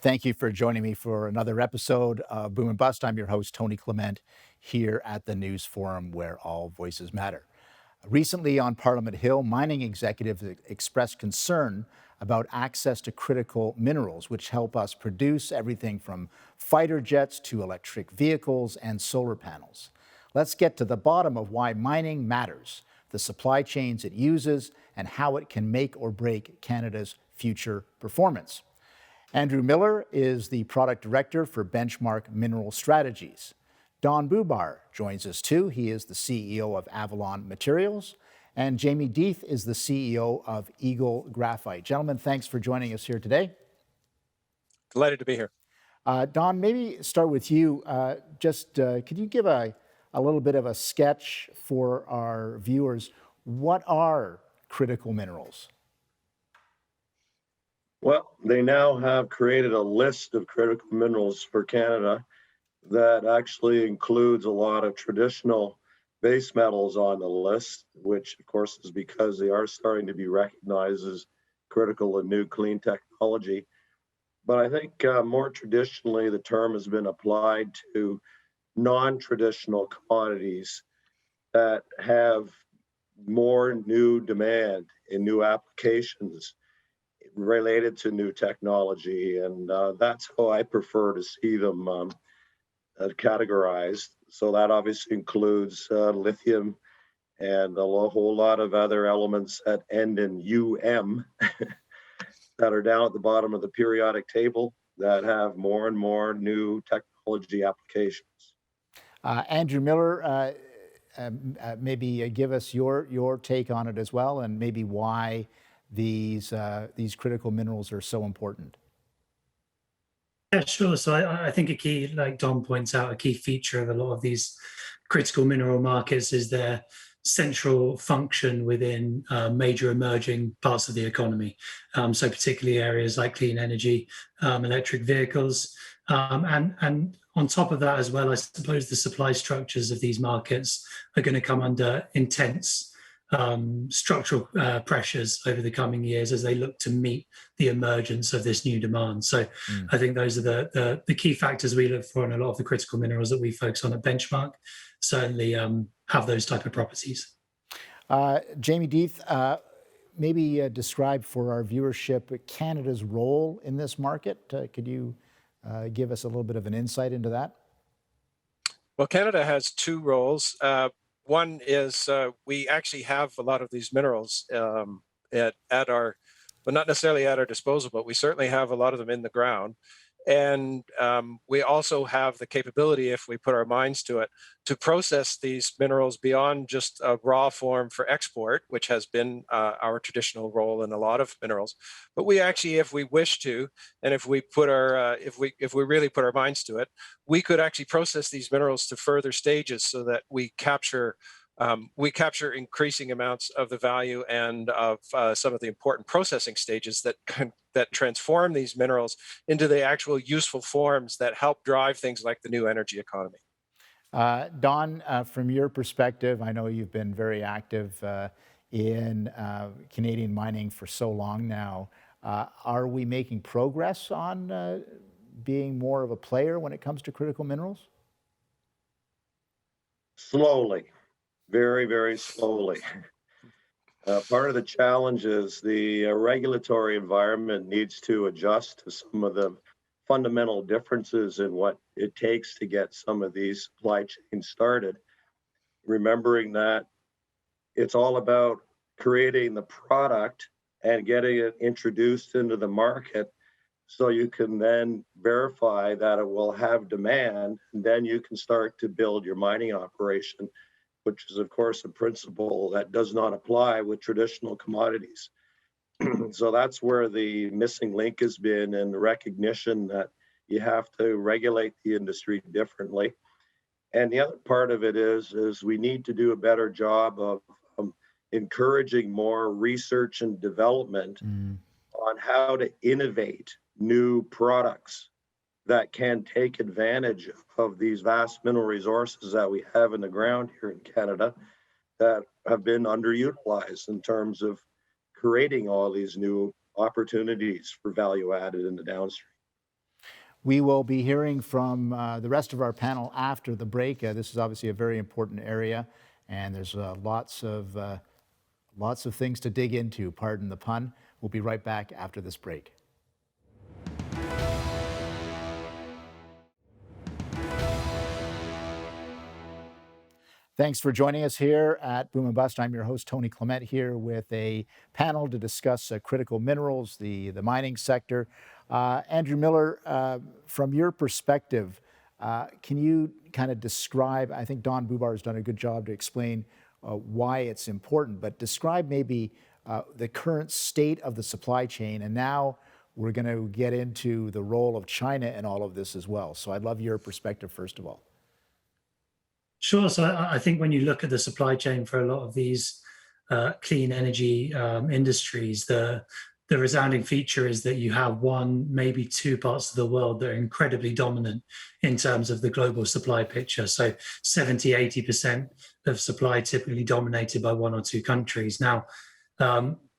Thank you for joining me for another episode of Boom and Bust. I'm your host, Tony Clement, here at the News Forum where all voices matter. Recently on Parliament Hill, mining executives expressed concern about access to critical minerals, which help us produce everything from fighter jets to electric vehicles and solar panels. Let's get to the bottom of why mining matters, the supply chains it uses, and how it can make or break Canada's future performance. Andrew Miller is the product director for Benchmark Mineral Strategies. Don Bubar joins us too. He is the CEO of Avalon Materials. And Jamie Deeth is the CEO of Eagle Graphite. Gentlemen, thanks for joining us here today. Delighted to be here. Don, maybe start with you. Could you give a little bit of a sketch for our viewers? What are critical minerals? Well, they now have created a list of critical minerals for Canada that actually includes a lot of traditional base metals on the list, which of course is because they are starting to be recognized as critical and new clean technology. But I think more traditionally, the term has been applied to non-traditional commodities that have more new demand in new applications related to new technology, and that's how I prefer to see them categorized. So that obviously includes lithium and whole lot of other elements that end in that are down at the bottom of the periodic table that have more and more new technology applications. Andrew Miller, maybe give us your take on it as well, and maybe why these critical minerals are so important. Yeah, sure. So I think a key, like Don points out, a key feature of a lot of these critical mineral markets is their central function within major emerging parts of the economy. So particularly areas like clean energy, electric vehicles, and on top of that as well, I suppose the supply structures of these markets are going to come under intense structural pressures over the coming years as they look to meet the emergence of this new demand. So I think those are the key factors we look for in a lot of the critical minerals that we focus on at Benchmark, certainly have those type of properties. Jamie Deeth, maybe describe for our viewership Canada's role in this market. Could you give us a little bit of an insight into that? Well, Canada has two roles. One is we actually have a lot of these minerals at our, well, not necessarily at our disposal, but we certainly have a lot of them in the ground. And we also have the capability, if we put our minds to it, to process these minerals beyond just a raw form for export, which has been our traditional role in a lot of minerals. But we actually, if we wish to, and if we put our, if we really put our minds to it, we could actually process these minerals to further stages so that we capture increasing amounts of the value and of some of the important processing stages that transform these minerals into the actual useful forms that help drive things like the new energy economy. Don, from your perspective, I know you've been very active in Canadian mining for so long now. Are we making progress on being more of a player when it comes to critical minerals? Slowly. Very, very slowly. Part of the challenge is the regulatory environment needs to adjust to some of the fundamental differences in what it takes to get some of these supply chains started. Remembering that it's all about creating the product and getting it introduced into the market so you can then verify that it will have demand, and then you can start to build your mining operation, which is, of course, a principle that does not apply with traditional commodities. So that's where the missing link has been, and the recognition that you have to regulate the industry differently. And the other part of it is we need to do a better job of encouraging more research and development on how to innovate new products that can take advantage of these vast mineral resources that we have in the ground here in Canada that have been underutilized in terms of creating all these new opportunities for value added in the downstream. We will be hearing from the rest of our panel after the break. This is obviously a very important area, and there's lots of things to dig into, pardon the pun. We'll be right back after this break. Thanks for joining us here at Boom and Bust. I'm your host, Tony Clement, here with a panel to discuss critical minerals, the mining sector. Andrew Miller, from your perspective, can you kind of describe, I think Don Bubar has done a good job to explain why it's important, but describe maybe the current state of the supply chain, and now we're going to get into the role of China in all of this as well. So I'd love your perspective first of all. Sure. So I think when you look at the supply chain for a lot of these clean energy industries, the resounding feature is that you have one, maybe two parts of the world that are incredibly dominant in terms of the global supply picture. So 70, 80% of supply typically dominated by one or two countries. Now,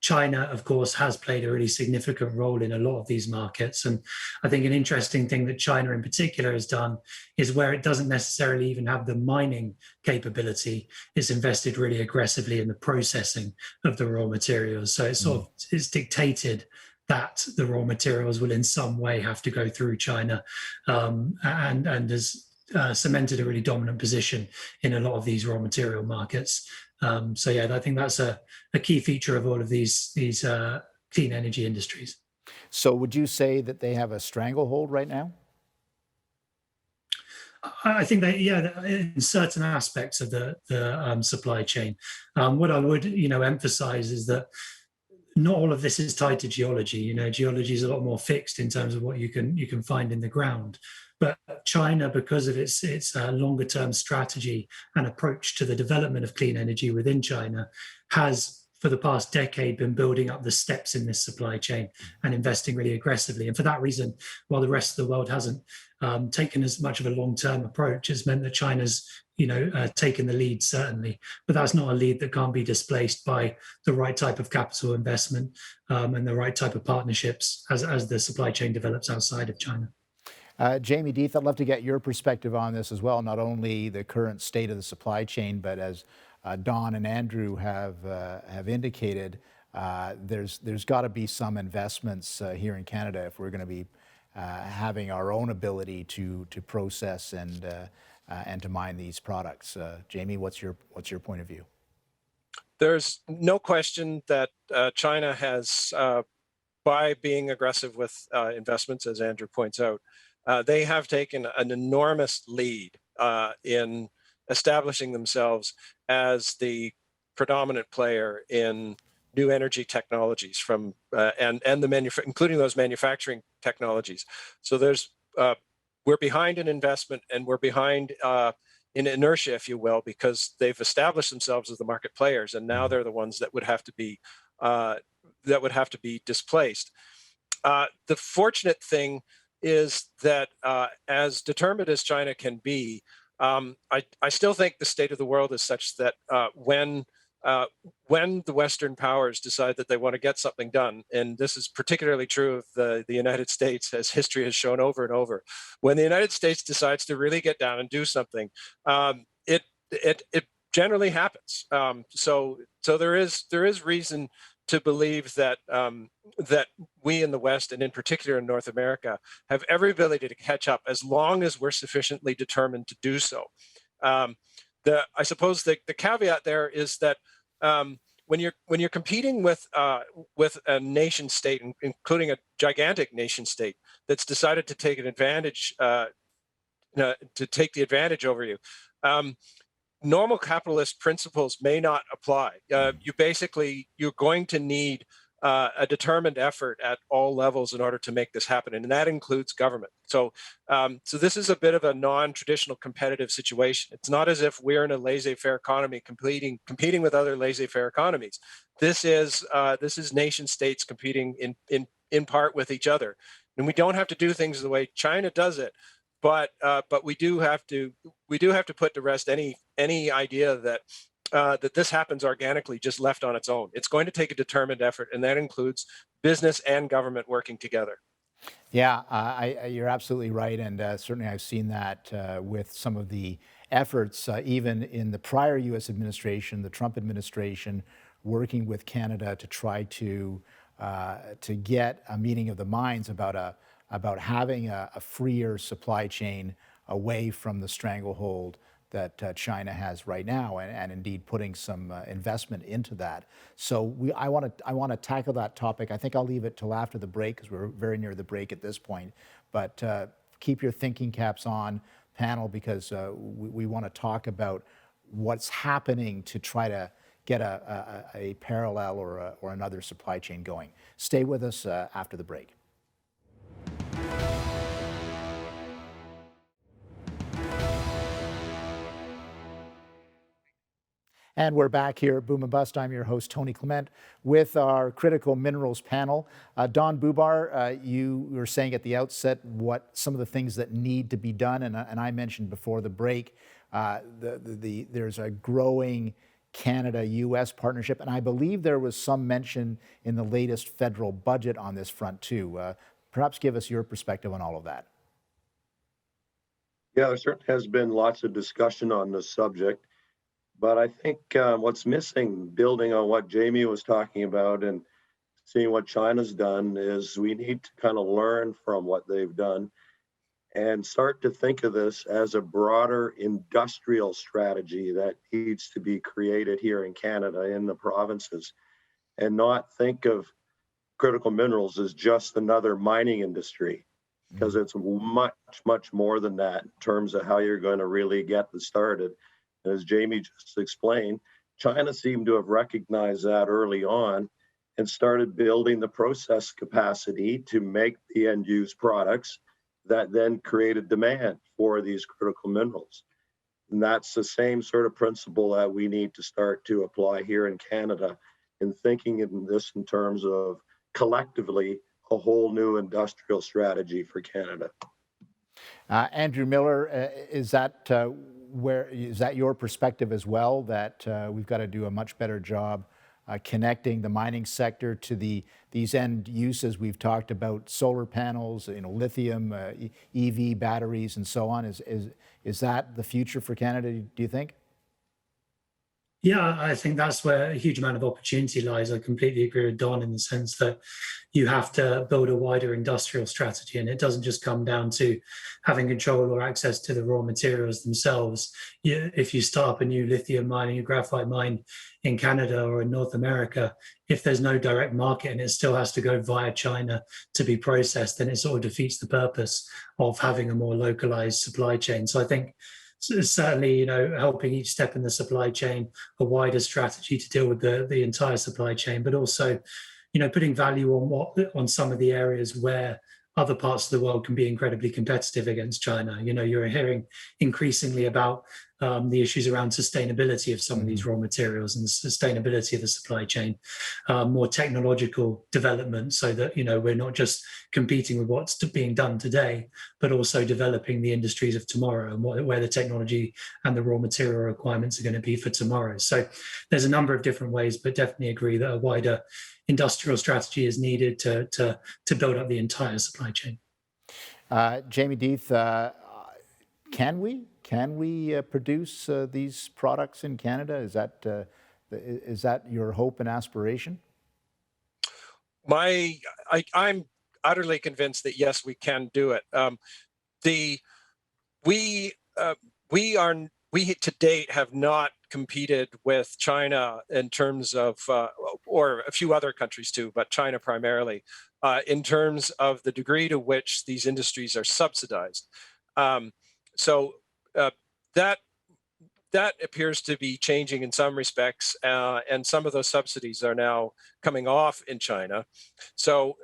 China, of course, has played a really significant role in a lot of these markets. And I think an interesting thing that China in particular has done is where it doesn't necessarily even have the mining capability, it's invested really aggressively in the processing of the raw materials. So it's dictated that the raw materials will in some way have to go through China, and has cemented a really dominant position in a lot of these raw material markets. So yeah, I think that's a key feature of all of these clean energy industries. So would you say that they have a stranglehold right now? I think that, yeah, in certain aspects of the supply chain. What I would, emphasize is that not all of this is tied to geology. Geology is a lot more fixed in terms of what you can find in the ground. But China, because of its longer term strategy and approach to the development of clean energy within China, has for the past decade been building up the steps in this supply chain and investing really aggressively. And for that reason, while the rest of the world hasn't taken as much of a long-term approach, it's meant that China's taken the lead, certainly. But that's not a lead that can't be displaced by the right type of capital investment and the right type of partnerships as the supply chain develops outside of China. Jamie Deeth, I'd love to get your perspective on this as well, not only the current state of the supply chain, but as Don and Andrew have indicated, there's got to be some investments here in Canada if we're going to be having our own ability to process and to mine these products. Jamie, what's your point of view? There's no question that China has, by being aggressive with investments, as Andrew points out, they have taken an enormous lead in establishing themselves as the predominant player in new energy technologies including those manufacturing technologies. So we're behind in investment, and we're behind in inertia, if you will, because they've established themselves as the market players, and now they're the ones that would have to be displaced. The fortunate thing is that as determined as China can be, I still think the state of the world is such that when the Western powers decide that they want to get something done, and this is particularly true of the United States, as history has shown over and over, when the United States decides to really get down and do something, it generally happens. So there is reason to believe that that we in the West, and in particular in North America, have every ability to catch up as long as we're sufficiently determined to do so. I suppose the caveat there is that when you're competing with a nation state, including a gigantic nation state that's decided to take an advantage to take the advantage over you, normal capitalist principles may not apply. You're going to need a determined effort at all levels in order to make this happen, and that includes government. So this is a bit of a non-traditional competitive situation. It's not as if we're in a laissez-faire economy competing with other laissez-faire economies. This is nation states competing in part with each other, and we don't have to do things the way China does it. But we do have to put to rest any idea that that this happens organically, just left on its own. It's going to take a determined effort, and that includes business and government working together. Yeah, you're absolutely right, and certainly I've seen that with some of the efforts, even in the prior U.S. administration, the Trump administration, working with Canada to try to get a meeting of the minds about having a freer supply chain away from the stranglehold that China has right now, and indeed putting some investment into that. So I want to tackle that topic. I think I'll leave it till after the break because we're very near the break at this point. But keep your thinking caps on, panel, because we want to talk about what's happening to try to get a parallel or another supply chain going. Stay with us after the break. And we're back here at Boom and Bust. I'm your host, Tony Clement, with our critical minerals panel. Don Bubar, you were saying at the outset what some of the things that need to be done, and I mentioned before the break, there's a growing Canada-U.S. partnership, and I believe there was some mention in the latest federal budget on this front too. Perhaps give us your perspective on all of that. Yeah, there certainly has been lots of discussion on this subject. But I think what's missing, building on what Jamie was talking about and seeing what China's done, is we need to kind of learn from what they've done and start to think of this as a broader industrial strategy that needs to be created here in Canada, in the provinces, and not think of critical minerals as just another mining industry, because it's much, much more than that in terms of how you're going to really get this started. As Jamie just explained, China seemed to have recognized that early on and started building the process capacity to make the end use products that then created demand for these critical minerals. And that's the same sort of principle that we need to start to apply here in Canada, in thinking in this in terms of collectively a whole new industrial strategy for Canada. Andrew Miller, is that your perspective as well, that we've got to do a much better job connecting the mining sector to these end uses we've talked about, solar panels, lithium, EV batteries, and so on? Is that the future for Canada, do you think? Yeah, I think that's where a huge amount of opportunity lies. I completely agree with Don in the sense that you have to build a wider industrial strategy, and it doesn't just come down to having control or access to the raw materials themselves. If you start up a new lithium mining, a graphite mine in Canada or in North America, if there's no direct market and it still has to go via China to be processed, then it sort of defeats the purpose of having a more localized supply chain. So I think certainly, helping each step in the supply chain, a wider strategy to deal with the entire supply chain, but also, putting value on some of the areas where other parts of the world can be incredibly competitive against China. You're hearing increasingly about the issues around sustainability of some of these raw materials and the sustainability of the supply chain, more technological development, so that we're not just competing with what's being done today, but also developing the industries of tomorrow and where the technology and the raw material requirements are going to be for tomorrow. So there's a number of different ways, but definitely agree that a wider industrial strategy is needed to build up the entire supply chain. Jamie Deeth, can we produce these products in Canada? Is that your hope and aspiration? I'm utterly convinced that yes, we can do it. We to date have not competed with China in terms of, or a few other countries too, but China primarily, in terms of the degree to which these industries are subsidized. So that appears to be changing in some respects, and some of those subsidies are now coming off in China. So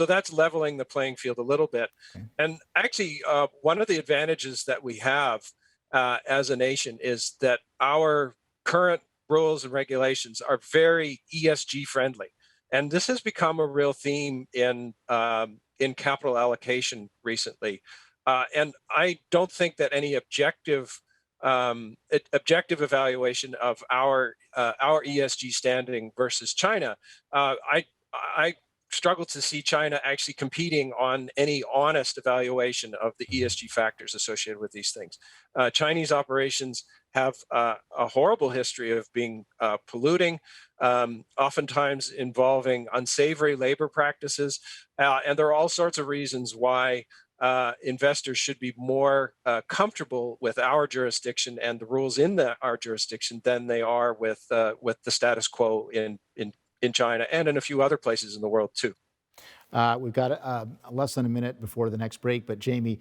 that's leveling the playing field a little bit. Okay. And actually, one of the advantages that we have as a nation is that our current rules and regulations are very ESG friendly, and this has become a real theme in capital allocation recently. And I don't think that any objective evaluation of our ESG standing versus China, I struggle to see China actually competing on any honest evaluation of the ESG factors associated with these things. Chinese operations have a horrible history of being polluting, oftentimes involving unsavory labor practices. And there are all sorts of reasons why investors should be more comfortable with our jurisdiction and the rules in our jurisdiction than they are with the status quo in China and in a few other places in the world too. We've got less than a minute before the next break, but Jamie,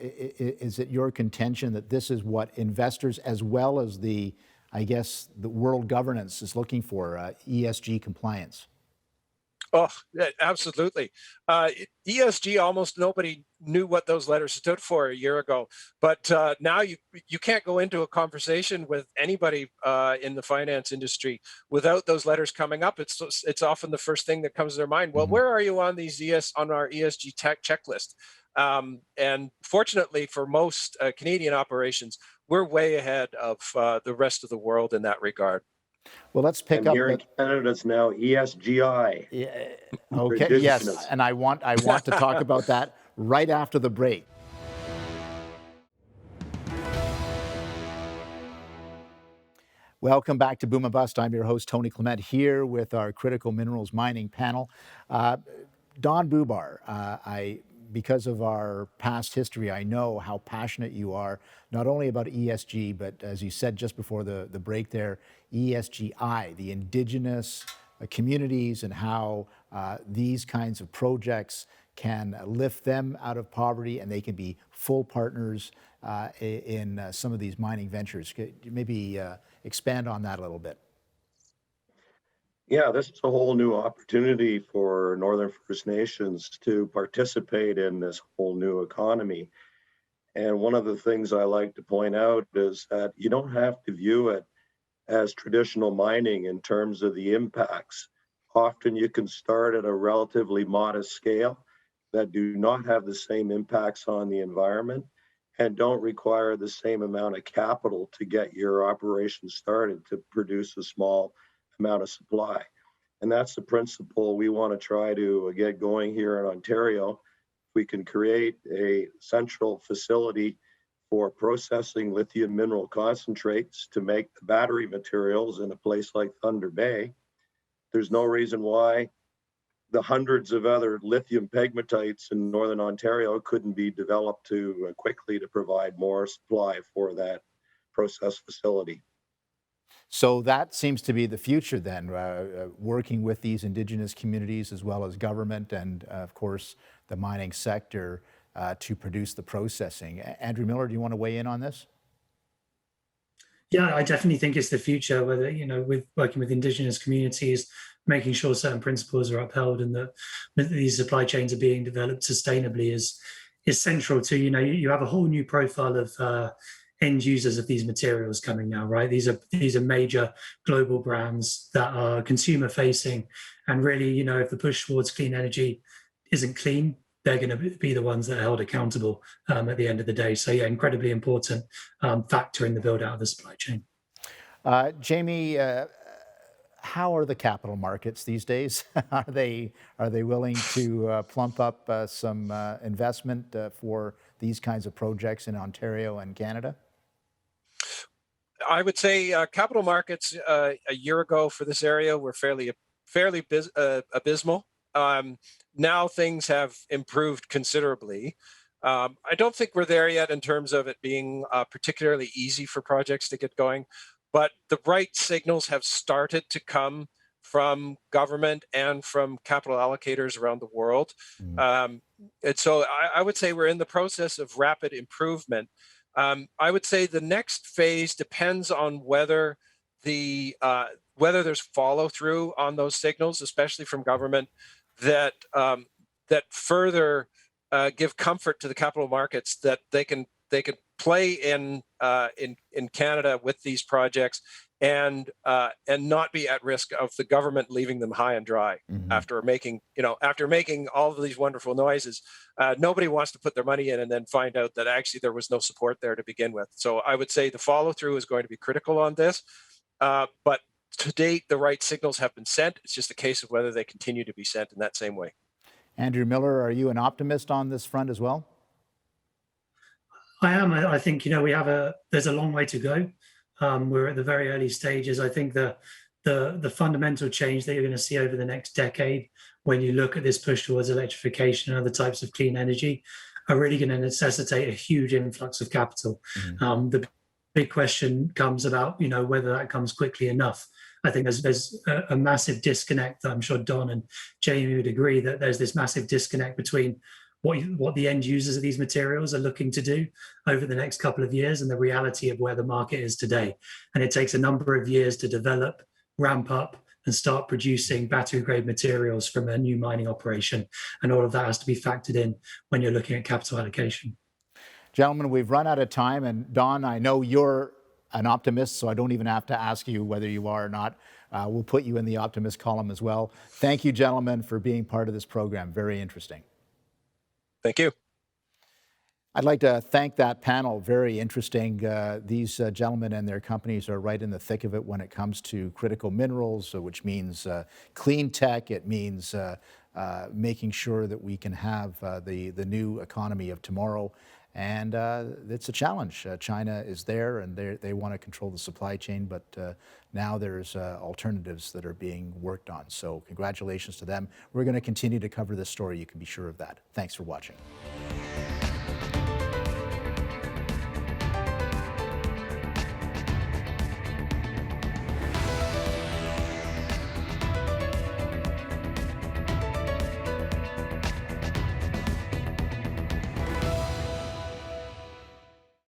is it your contention that this is what investors, as well as the world governance, is looking for, ESG compliance? Oh, absolutely. ESG, almost nobody knew what those letters stood for a year ago. But now you can't go into a conversation with anybody in the finance industry without those letters coming up. It's often the first thing that comes to their mind. Well, where are you on these on our ESG tech checklist? And fortunately for most Canadian operations, we're way ahead of the rest of the world in that regard. Well, let's pick up. Here in Canada, it's now ESGI. Yeah, okay. Yes, and I want to talk about that right after the break. Welcome back to Boom and Bust. I'm your host, Tony Clement, here with our critical minerals mining panel. Don Bubar, because of our past history, I know how passionate you are, not only about ESG, but as you said just before the break there, ESGI, the Indigenous communities, and how these kinds of projects can lift them out of poverty, and they can be full partners in some of these mining ventures. Could you maybe expand on that a little bit? Yeah, this is a whole new opportunity for Northern First Nations to participate in this whole new economy. And one of the things I like to point out is that you don't have to view it as traditional mining in terms of the impacts. Often you can start at a relatively modest scale that do not have the same impacts on the environment and don't require the same amount of capital to get your operation started to produce a small amount of supply. And that's the principle we want to try to get going here in Ontario. We can create a central facility for processing lithium mineral concentrates to make the battery materials in a place like Thunder Bay. There's no reason why the hundreds of other lithium pegmatites in Northern Ontario couldn't be developed to quickly to provide more supply for that process facility. So that seems to be the future then, working with these Indigenous communities as well as government and, of course, the mining sector to produce the processing. Andrew Miller, do you want to weigh in on this? Yeah, I definitely think it's the future, whether, with working with Indigenous communities, making sure certain principles are upheld and that these supply chains are being developed sustainably is central to, you have a whole new profile of end users of these materials coming now, right? These are major global brands that are consumer facing, and really, if the push towards clean energy isn't clean, they're going to be the ones that are held accountable at the end of the day. So yeah, incredibly important factor in the build out of the supply chain. Jamie, how are the capital markets these days? Are they willing to plump up some investment for these kinds of projects in Ontario and Canada? I would say capital markets a year ago for this area were fairly abysmal. Now things have improved considerably. I don't think we're there yet in terms of it being particularly easy for projects to get going, but the right signals have started to come from government and from capital allocators around the world. And so I would say we're in the process of rapid improvement. I would say the next phase depends on whether there's follow through on those signals, especially from government, that further give comfort to the capital markets that they can play in Canada with these projects and not be at risk of the government leaving them high and dry after making all of these wonderful noises. Nobody wants to put their money in and then find out that actually there was no support there to begin with. So I would say the follow through is going to be critical on this. But to date, the right signals have been sent. It's just a case of whether they continue to be sent in that same way. Andrew Miller, are you an optimist on this front as well? I am. I think there's a long way to go. We're at the very early stages. I think the fundamental change that you're going to see over the next decade, when you look at this push towards electrification and other types of clean energy, are really going to necessitate a huge influx of capital. The big question comes about, whether that comes quickly enough. I think there's a massive disconnect. I'm sure Don and Jamie would agree that there's this massive disconnect between what the end users of these materials are looking to do over the next couple of years and the reality of where the market is today. And it takes a number of years to develop, ramp up, and start producing battery grade materials from a new mining operation. And all of that has to be factored in when you're looking at capital allocation. Gentlemen, we've run out of time. And Don, I know you're an optimist, so I don't even have to ask you whether you are or not. We'll put you in the optimist column as well. Thank you, gentlemen, for being part of this program. Very interesting. Thank you. I'd like to thank that panel. Very interesting. These gentlemen and their companies are right in the thick of it when it comes to critical minerals, which means clean tech. It means making sure that we can have the new economy of tomorrow. And it's a challenge. China is there, and they want to control the supply chain, but now there's alternatives that are being worked on. So congratulations to them. We're going to continue to cover this story. You can be sure of that. Thanks for watching.